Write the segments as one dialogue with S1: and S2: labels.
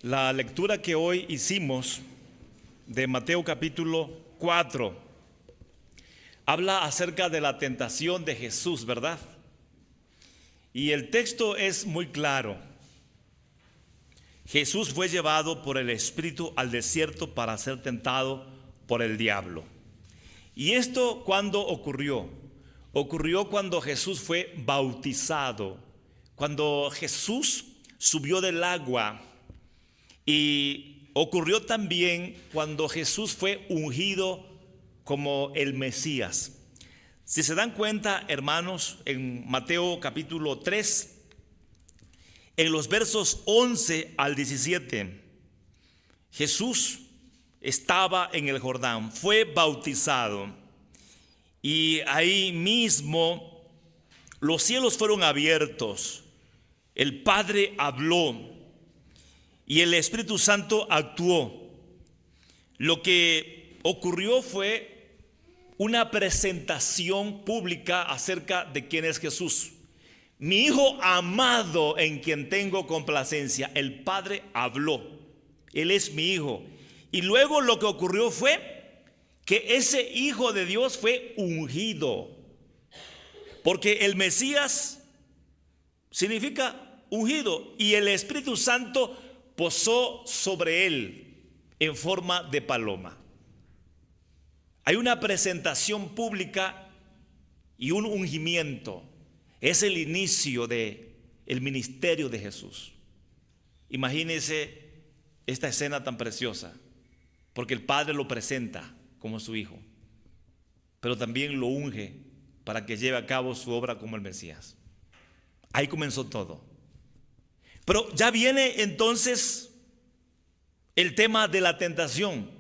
S1: La lectura que hoy hicimos de Mateo capítulo 4 habla acerca de la tentación de Jesús, ¿verdad? Y el texto es muy claro. Jesús fue llevado por el Espíritu al desierto para ser tentado por el diablo. ¿Y esto cuándo ocurrió? Ocurrió cuando Jesús fue bautizado, cuando Jesús subió del agua. Y ocurrió también cuando Jesús fue ungido como el Mesías. Si se dan cuenta, hermanos, en Mateo capítulo 3, en los versos 11 al 17, Jesús estaba en el Jordán, fue bautizado, y ahí mismo los cielos fueron abiertos, el Padre habló y el Espíritu Santo actuó. Lo que ocurrió fue una presentación pública acerca de quién es Jesús. Mi Hijo amado en quien tengo complacencia. El Padre habló. Él es mi Hijo. Y luego lo que ocurrió fue que ese Hijo de Dios fue ungido. Porque el Mesías significa ungido. Y el Espíritu Santo posó sobre él en forma de paloma. Hay una presentación pública y un ungimiento. Es el inicio del ministerio de Jesús. Imagínense esta escena tan preciosa, porque el Padre lo presenta como su Hijo, pero también lo unge para que lleve a cabo su obra como el Mesías. Ahí comenzó todo. Pero ya viene entonces el tema de la tentación.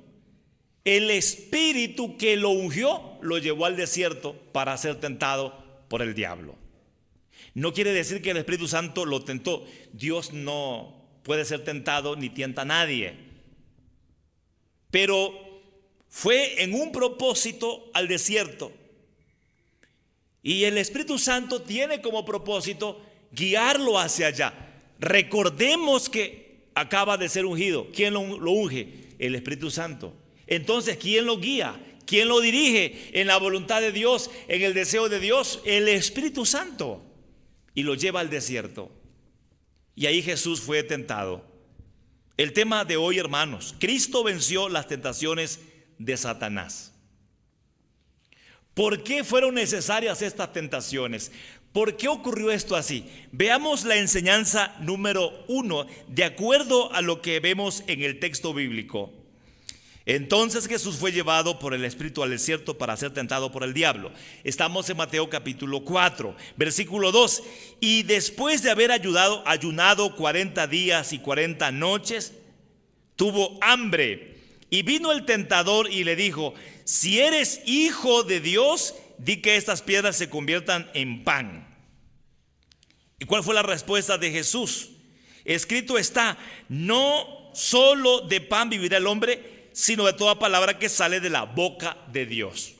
S1: El espíritu que lo ungió lo llevó al desierto para ser tentado por el diablo. No quiere decir que el Espíritu Santo lo tentó. Dios no puede ser tentado ni tienta a nadie. Pero fue en un propósito al desierto. Y el Espíritu Santo tiene como propósito guiarlo hacia allá. Recordemos que acaba de ser ungido. ¿Quién lo unge? El Espíritu Santo. Entonces, ¿quién lo guía? ¿Quién lo dirige en la voluntad de Dios, en el deseo de Dios? El Espíritu Santo. Y lo lleva al desierto. Y ahí Jesús fue tentado. El tema de hoy, hermanos: Cristo venció las tentaciones de Satanás. ¿Por qué fueron necesarias estas tentaciones? ¿Por qué ocurrió esto así? Veamos la enseñanza número 1 de acuerdo a lo que vemos en el texto bíblico. Entonces Jesús fue llevado por el Espíritu al desierto para ser tentado por el diablo. Estamos en Mateo capítulo 4, versículo 2. Y después de haber ayunado 40 días y 40 noches, tuvo hambre. Y vino el tentador y le dijo: si eres hijo de Dios, di que estas piedras se conviertan en pan. ¿Y cuál fue la respuesta de Jesús? Escrito está: no solo de pan vivirá el hombre, sino de toda palabra que sale de la boca de Dios.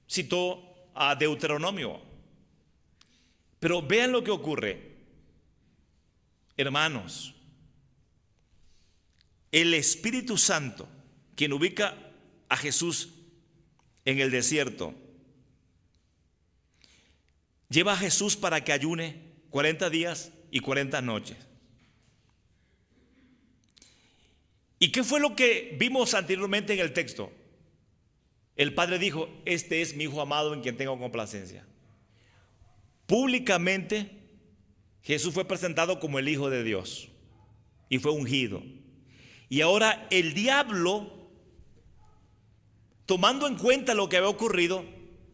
S1: Citó a Deuteronomio. Pero vean lo que ocurre, hermanos. El Espíritu Santo, quien ubica a Jesús en el desierto, lleva a Jesús para que ayune 40 días y 40 noches. ¿Y qué fue lo que vimos anteriormente en el texto? El Padre dijo: este es mi Hijo amado en quien tengo complacencia. Públicamente Jesús fue presentado como el Hijo de Dios y fue ungido. Y ahora el diablo, tomando en cuenta lo que había ocurrido,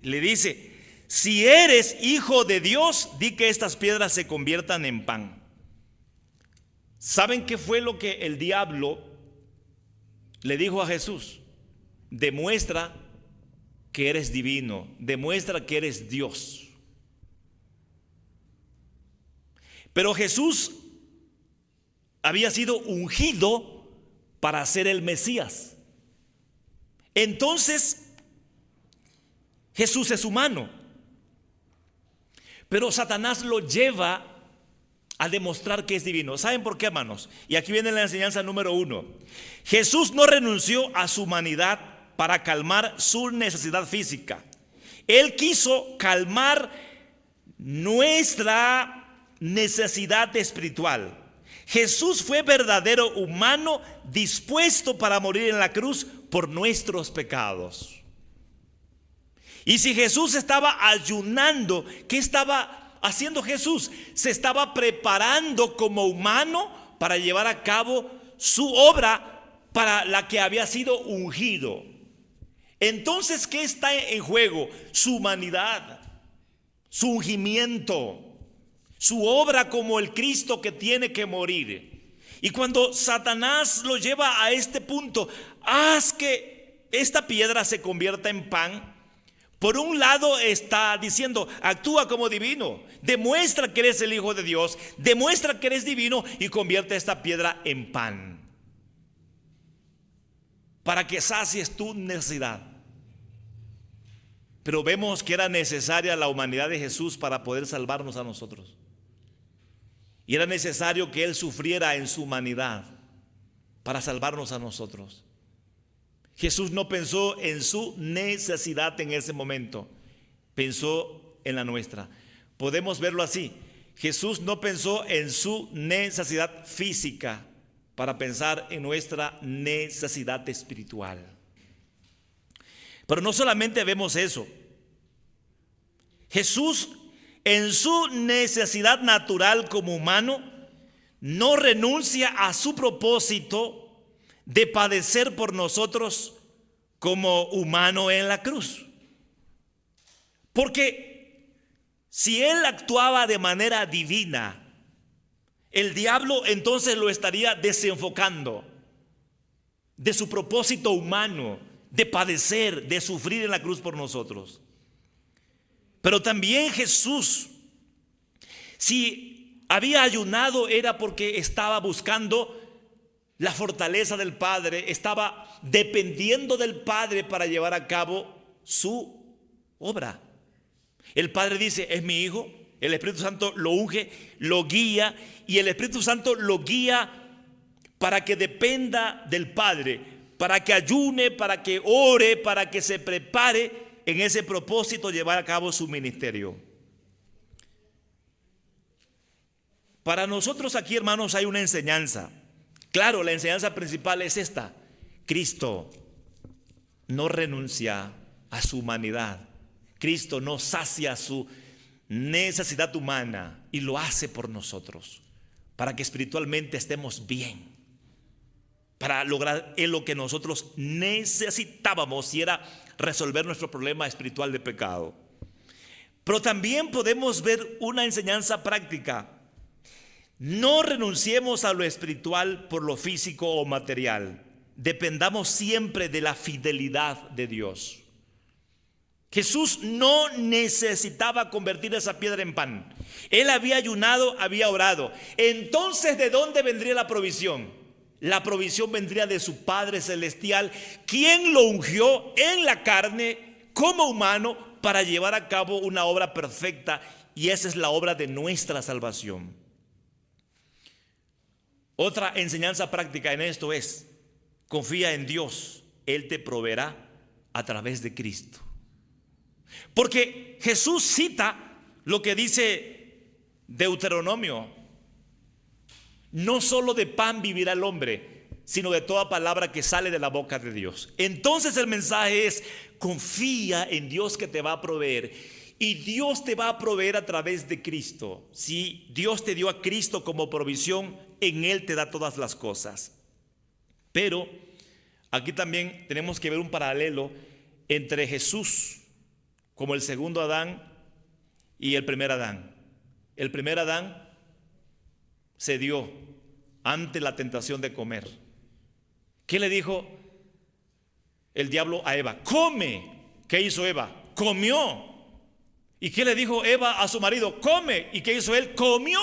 S1: le dice: si eres hijo de Dios, di que estas piedras se conviertan en pan. ¿Saben qué fue lo que el diablo le dijo a Jesús? Demuestra que eres divino, demuestra que eres Dios. Pero Jesús había sido ungido para ser el Mesías. Entonces, Jesús es humano, pero Satanás lo lleva a demostrar que es divino. ¿Saben por qué, hermanos? Y aquí viene la enseñanza número 1. Jesús no renunció a su humanidad para calmar su necesidad física. Él quiso calmar nuestra necesidad espiritual. Jesús fue verdadero humano dispuesto para morir en la cruz por nuestros pecados. Y si Jesús estaba ayunando, ¿qué estaba haciendo Jesús? Se estaba preparando como humano para llevar a cabo su obra para la que había sido ungido. Entonces, ¿qué está en juego? Su humanidad, su ungimiento, su obra como el Cristo que tiene que morir. Y cuando Satanás lo lleva a este punto, haz que esta piedra se convierta en pan. Por un lado está diciendo, actúa como divino, demuestra que eres el Hijo de Dios, demuestra que eres divino y convierte esta piedra en pan, para que sacies tu necesidad. Pero vemos que era necesaria la humanidad de Jesús para poder salvarnos a nosotros. Y era necesario que Él sufriera en su humanidad para salvarnos a nosotros. Jesús no pensó en su necesidad en ese momento, pensó en la nuestra. Podemos verlo así. Jesús no pensó en su necesidad física para pensar en nuestra necesidad espiritual. Pero no solamente vemos eso. Jesús, en su necesidad natural como humano, no renuncia a su propósito de padecer por nosotros como humano en la cruz. Porque si Él actuaba de manera divina, el diablo entonces lo estaría desenfocando de su propósito humano, de padecer, de sufrir en la cruz por nosotros. Pero también Jesús, si había ayunado, era porque estaba buscando la fortaleza del Padre, estaba dependiendo del Padre para llevar a cabo su obra. El Padre dice, es mi Hijo, el Espíritu Santo lo unge, lo guía, y el Espíritu Santo lo guía para que dependa del Padre, para que ayune, para que ore, para que se prepare en ese propósito llevar a cabo su ministerio. Para nosotros aquí, hermanos, hay una enseñanza. Claro, la enseñanza principal es esta: Cristo no renuncia a su humanidad. Cristo no sacia su necesidad humana y lo hace por nosotros, para que espiritualmente estemos bien, para lograr lo que nosotros necesitábamos, y era resolver nuestro problema espiritual de pecado. Pero también podemos ver una enseñanza práctica. No renunciemos a lo espiritual por lo físico o material. Dependamos siempre de la fidelidad de Dios. Jesús no necesitaba convertir esa piedra en pan. Él había ayunado, había orado. Entonces, ¿de dónde vendría la provisión? La provisión vendría de su Padre Celestial, quien lo ungió en la carne como humano para llevar a cabo una obra perfecta, y esa es la obra de nuestra salvación. Otra enseñanza práctica en esto es: confía en Dios, Él te proveerá a través de Cristo. Porque Jesús cita lo que dice Deuteronomio: no solo de pan vivirá el hombre, sino de toda palabra que sale de la boca de Dios. Entonces el mensaje es: confía en Dios que te va a proveer, y Dios te va a proveer a través de Cristo. Si Dios te dio a Cristo como provisión, en Él te da todas las cosas. Pero aquí también tenemos que ver un paralelo entre Jesús como el segundo Adán y el primer Adán. El primer Adán cedió ante la tentación de comer. ¿Qué le dijo el diablo a Eva? Come. ¿Qué hizo Eva? Comió. ¿Y qué le dijo Eva a su marido? Come. ¿Y qué hizo él? Comió.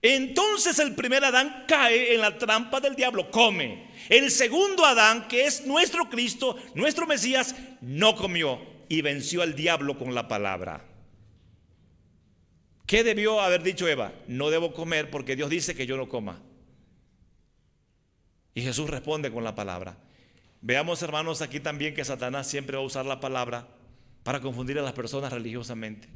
S1: Entonces el primer Adán cae en la trampa del diablo, come. El segundo Adán, que es nuestro Cristo, nuestro Mesías, no comió y venció al diablo con la palabra. ¿Qué debió haber dicho Eva? No debo comer porque Dios dice que yo no coma. Y Jesús responde con la palabra. Veamos, hermanos, aquí también que Satanás siempre va a usar la palabra para confundir a las personas religiosamente.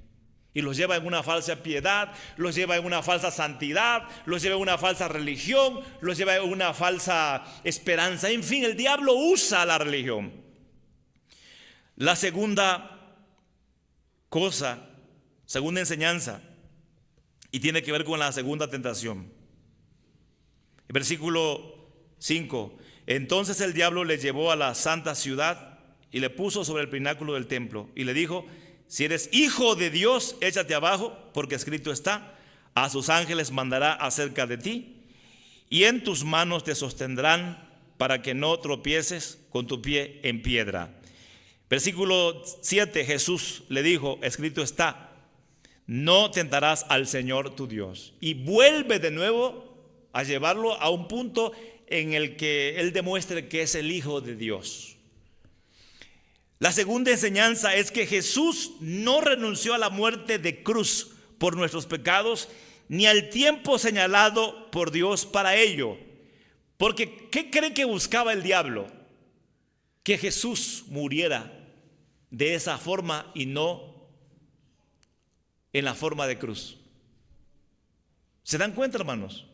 S1: Y los lleva en una falsa piedad, los lleva en una falsa santidad, los lleva en una falsa religión, los lleva en una falsa esperanza. En fin, el diablo usa la religión. La segunda cosa, segunda enseñanza, y tiene que ver con la segunda tentación. El versículo 5. Entonces el diablo le llevó a la santa ciudad y le puso sobre el pináculo del templo y le dijo: si eres hijo de Dios, échate abajo, porque escrito está: a sus ángeles mandará acerca de ti, y en tus manos te sostendrán para que no tropieces con tu pie en piedra. Versículo 7, Jesús le dijo: escrito está, no tentarás al Señor tu Dios. Y vuelve de nuevo a llevarlo a un punto en el que él demuestre que es el Hijo de Dios. La segunda enseñanza es que Jesús no renunció a la muerte de cruz por nuestros pecados, ni al tiempo señalado por Dios para ello. Porque ¿qué creen que buscaba el diablo? Que Jesús muriera de esa forma y no en la forma de cruz. ¿Se dan cuenta, hermanos?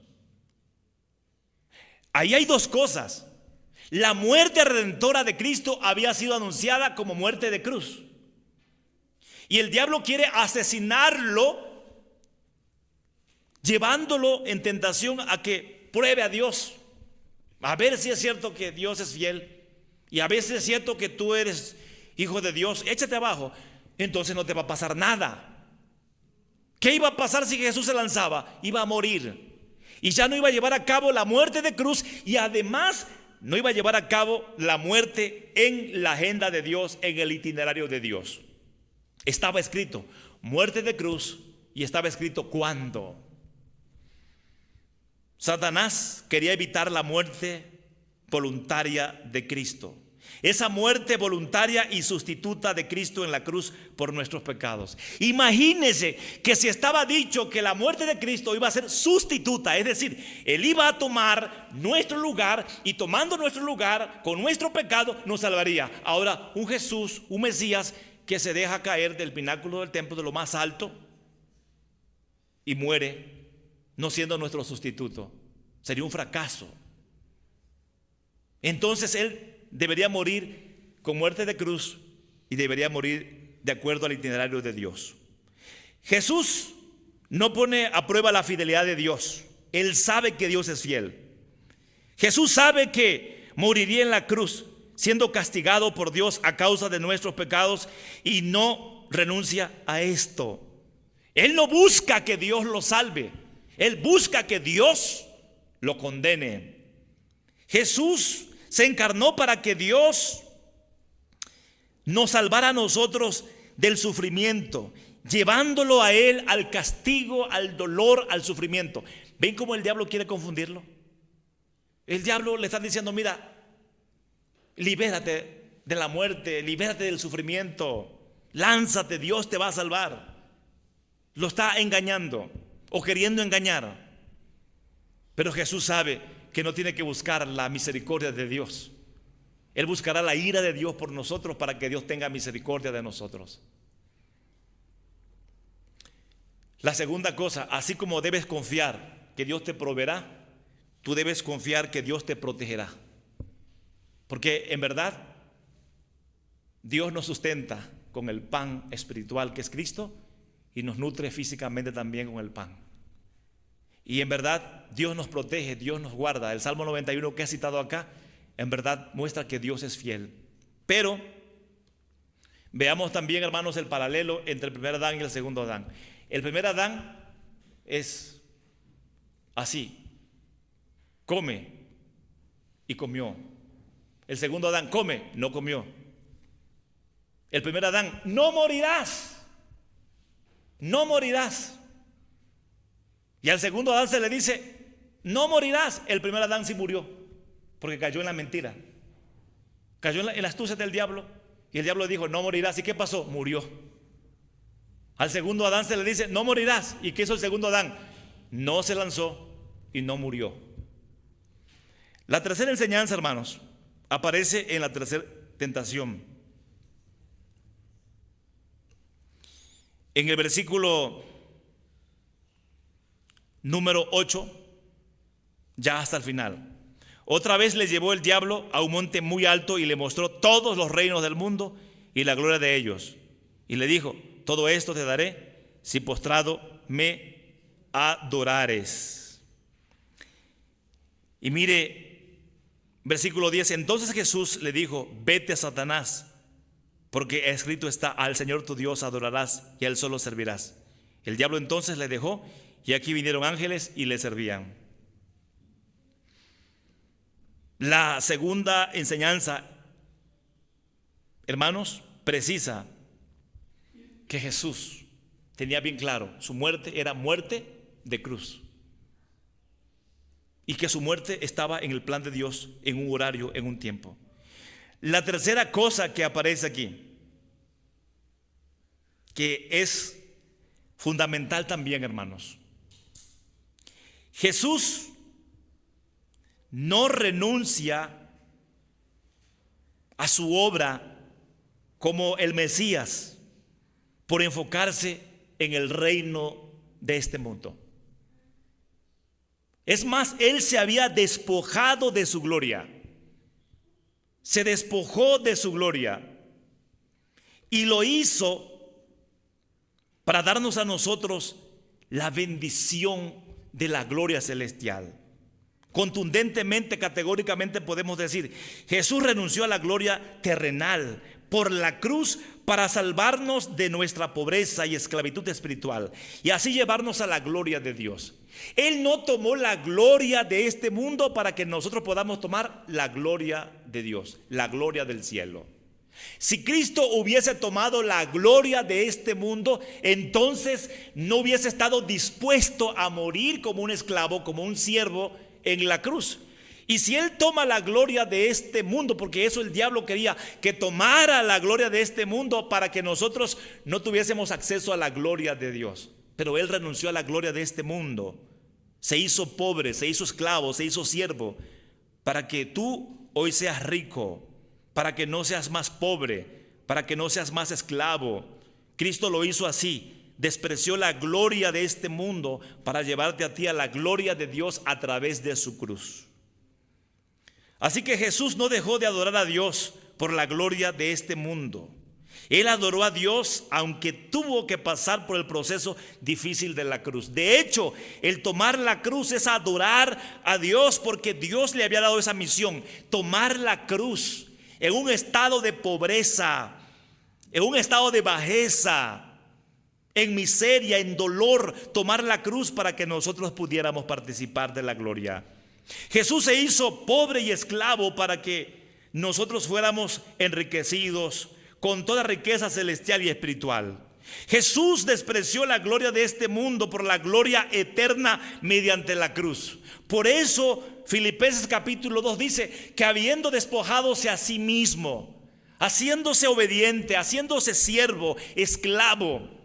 S1: Ahí hay dos cosas. La muerte redentora de Cristo había sido anunciada como muerte de cruz. Y el diablo quiere asesinarlo, llevándolo en tentación a que pruebe a Dios. A ver si es cierto que Dios es fiel. Y a ver si es cierto que tú eres hijo de Dios. Échate abajo. Entonces no te va a pasar nada. ¿Qué iba a pasar si Jesús se lanzaba? Iba a morir. Y ya no iba a llevar a cabo la muerte de cruz, y además no iba a llevar a cabo la muerte en la agenda de Dios, en el itinerario de Dios. Estaba escrito muerte de cruz, y estaba escrito cuándo. Satanás quería evitar la muerte voluntaria de Cristo. Esa muerte voluntaria y sustituta de Cristo en la cruz por nuestros pecados. Imagínense que si estaba dicho que la muerte de Cristo iba a ser sustituta, es decir, Él iba a tomar nuestro lugar, y tomando nuestro lugar con nuestro pecado nos salvaría. Ahora un Jesús, un Mesías que se deja caer del pináculo del templo, de lo más alto, y muere no siendo nuestro sustituto, sería un fracaso. Entonces Él debería morir con muerte de cruz y debería morir de acuerdo al itinerario de Dios. Jesús no pone a prueba la fidelidad de Dios. Él sabe que Dios es fiel. Jesús sabe que moriría en la cruz siendo castigado por Dios a causa de nuestros pecados, y no renuncia a esto. Él no busca que Dios lo salve. Él busca que Dios lo condene. Jesús se encarnó para que Dios nos salvara a nosotros del sufrimiento, llevándolo a Él al castigo, al dolor, al sufrimiento. ¿Ven cómo el diablo quiere confundirlo? El diablo le está diciendo: mira, libérate de la muerte, libérate del sufrimiento, lánzate, Dios te va a salvar. Lo está engañando o queriendo engañar. Pero Jesús sabe que no tiene que buscar la misericordia de Dios. Él buscará la ira de Dios por nosotros para que Dios tenga misericordia de nosotros. La segunda cosa, así como debes confiar que Dios te proveerá, tú debes confiar que Dios te protegerá. Porque en verdad Dios nos sustenta con el pan espiritual que es Cristo, y nos nutre físicamente también con el pan. Y en verdad Dios nos protege, Dios nos guarda. El Salmo 91 que he citado acá, en verdad muestra que Dios es fiel. Pero veamos también, hermanos, el paralelo entre el primer Adán y el segundo Adán. El primer Adán es así: come y comió. El segundo Adán come, no comió. El primer Adán: no morirás, no morirás. Y al segundo Adán se le dice: no morirás. El primer Adán sí murió, porque cayó en la mentira, cayó en la astucia del diablo. Y el diablo dijo: no morirás. ¿Y qué pasó? Murió. Al segundo Adán se le dice, no morirás. ¿Y qué hizo el segundo Adán? No se lanzó y no murió. La tercera enseñanza, hermanos, aparece en la tercera tentación. En el versículo número 8, ya hasta el final. Otra vez le llevó el diablo a un monte muy alto y le mostró todos los reinos del mundo y la gloria de ellos. Y le dijo, todo esto te daré si postrado me adorares. Y mire, versículo 10, entonces Jesús le dijo, vete a Satanás, porque escrito está, al Señor tu Dios adorarás y a Él solo servirás. El diablo entonces le dejó y aquí vinieron ángeles y le servían. La segunda enseñanza, hermanos, precisa que Jesús tenía bien claro, su muerte era muerte de cruz. Y que su muerte estaba en el plan de Dios, en un horario, en un tiempo. La tercera cosa que aparece aquí, que es fundamental también, hermanos. Jesús no renuncia a su obra como el Mesías por enfocarse en el reino de este mundo. Es más, Él se había despojado de su gloria. Se despojó de su gloria y lo hizo para darnos a nosotros la bendición de la gloria celestial. Contundentemente, categóricamente podemos decir, Jesús renunció a la gloria terrenal por la cruz para salvarnos de nuestra pobreza y esclavitud espiritual y así llevarnos a la gloria de Dios. Él no tomó la gloria de este mundo para que nosotros podamos tomar la gloria de Dios, la gloria del cielo. Si Cristo hubiese tomado la gloria de este mundo, entonces no hubiese estado dispuesto a morir como un esclavo, como un siervo en la cruz. Y si Él toma la gloria de este mundo, porque eso el diablo quería, que tomara la gloria de este mundo para que nosotros no tuviésemos acceso a la gloria de Dios. Pero Él renunció a la gloria de este mundo, se hizo pobre, se hizo esclavo, se hizo siervo, para que tú hoy seas rico, para que no seas más pobre, para que no seas más esclavo. Cristo lo hizo así, despreció la gloria de este mundo para llevarte a ti a la gloria de Dios a través de su cruz. Así que Jesús no dejó de adorar a Dios por la gloria de este mundo. Él adoró a Dios aunque tuvo que pasar por el proceso difícil de la cruz. De hecho, el tomar la cruz es adorar a Dios porque Dios le había dado esa misión, tomar la cruz en un estado de pobreza, en un estado de bajeza, en miseria, en dolor, tomar la cruz para que nosotros pudiéramos participar de la gloria. Jesús se hizo pobre y esclavo para que nosotros fuéramos enriquecidos con toda riqueza celestial y espiritual. Jesús despreció la gloria de este mundo por la gloria eterna mediante la cruz. Por eso Filipenses capítulo 2 dice que habiendo despojadose a sí mismo, haciéndose obediente, haciéndose siervo, esclavo,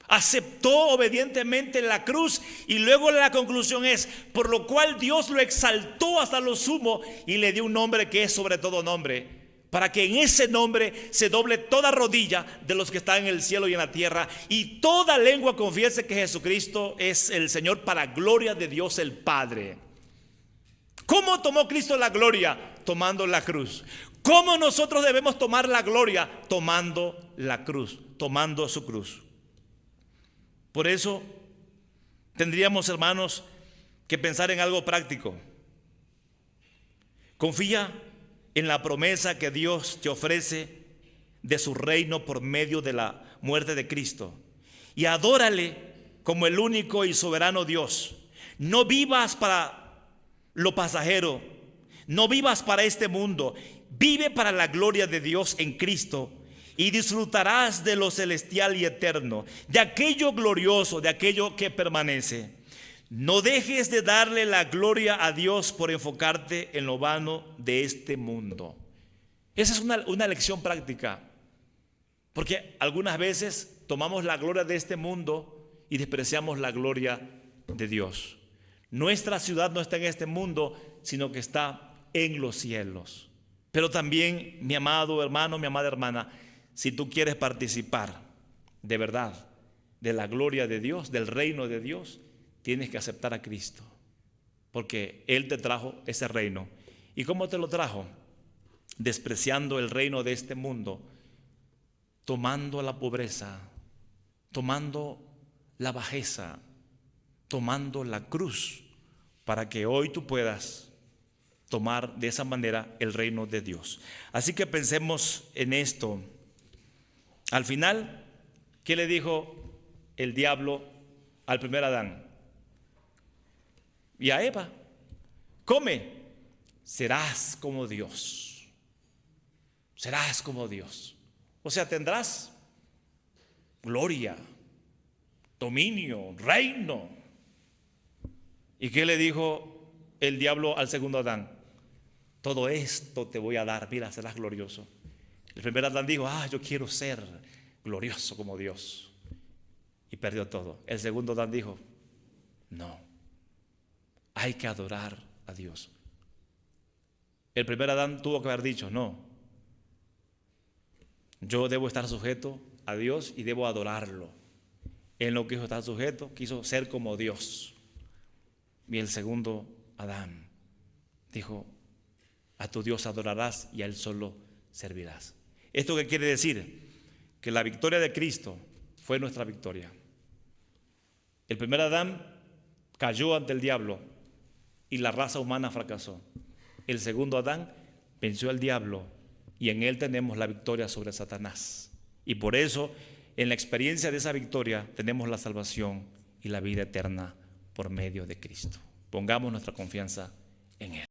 S1: aceptó obedientemente la cruz y luego la conclusión es, por lo cual Dios lo exaltó hasta lo sumo y le dio un nombre que es sobre todo nombre, para que en ese nombre se doble toda rodilla de los que están en el cielo y en la tierra y toda lengua confiese que Jesucristo es el Señor para gloria de Dios el Padre. ¿Cómo tomó Cristo la gloria? Tomando la cruz. ¿Cómo nosotros debemos tomar la gloria? Tomando la cruz, tomando su cruz. Por eso tendríamos, hermanos, que pensar en algo práctico. Confía en la promesa que Dios te ofrece de su reino por medio de la muerte de Cristo y adórale como el único y soberano Dios. No vivas para lo pasajero, no vivas para este mundo, vive para la gloria de Dios en Cristo y disfrutarás de lo celestial y eterno, de aquello glorioso, de aquello que permanece. No dejes de darle la gloria a Dios por enfocarte en lo vano de este mundo. Esa es una lección práctica, porque algunas veces tomamos la gloria de este mundo y despreciamos la gloria de Dios. Nuestra ciudad no está en este mundo, sino que está en los cielos. Pero también, mi amado hermano, mi amada hermana, si tú quieres participar de verdad de la gloria de Dios, del reino de Dios, tienes que aceptar a Cristo, porque Él te trajo ese reino. ¿Y cómo te lo trajo? Despreciando el reino de este mundo, tomando la pobreza, tomando la bajeza, tomando la cruz, para que hoy tú puedas tomar de esa manera el reino de Dios. Así que pensemos en esto. Al final, ¿qué le dijo el diablo al primer Adán y a Eva? Come, serás como Dios. Serás como Dios. O sea, tendrás gloria, dominio, reino. ¿Y qué le dijo el diablo al segundo Adán? Todo esto te voy a dar, mira, serás glorioso. El primer Adán dijo, yo quiero ser glorioso como Dios. Y perdió todo. El segundo Adán dijo, no, hay que adorar a Dios. El primer Adán tuvo que haber dicho, no, yo debo estar sujeto a Dios y debo adorarlo. Él no quiso estar sujeto, quiso ser como Dios. Y el segundo Adán dijo, a tu Dios adorarás y a Él solo servirás. ¿Esto qué quiere decir? Que la victoria de Cristo fue nuestra victoria. El primer Adán cayó ante el diablo y la raza humana fracasó. El segundo Adán venció al diablo y en él tenemos la victoria sobre Satanás. Y por eso, en la experiencia de esa victoria, tenemos la salvación y la vida eterna por medio de Cristo. Pongamos nuestra confianza en Él.